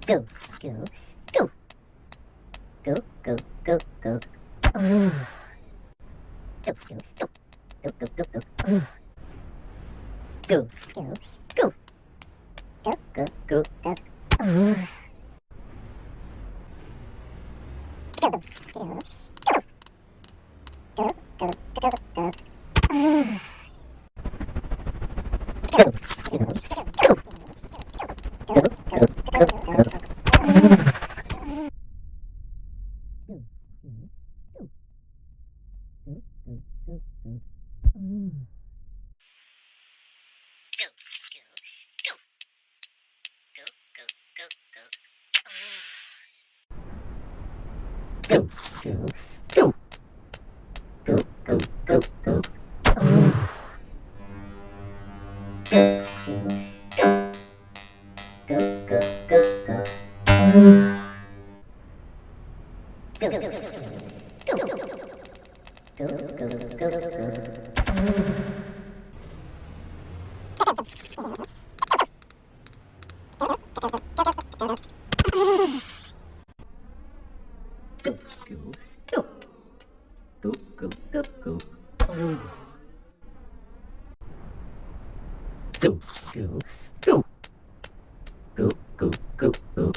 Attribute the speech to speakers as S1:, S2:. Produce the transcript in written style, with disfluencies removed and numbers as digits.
S1: Go, go, go. Go, go, go, go. Go, go, go. Go, go, go, go. Go, go, go. Go, go, go, go. Go, go, go. Go, go, go, go. Go, go, go. Go, go, go, go. Go, go, go. Go, go, go, go. Go, go, go, go. Go, go, go, go. Go, go, go, go. Go, go, go, go.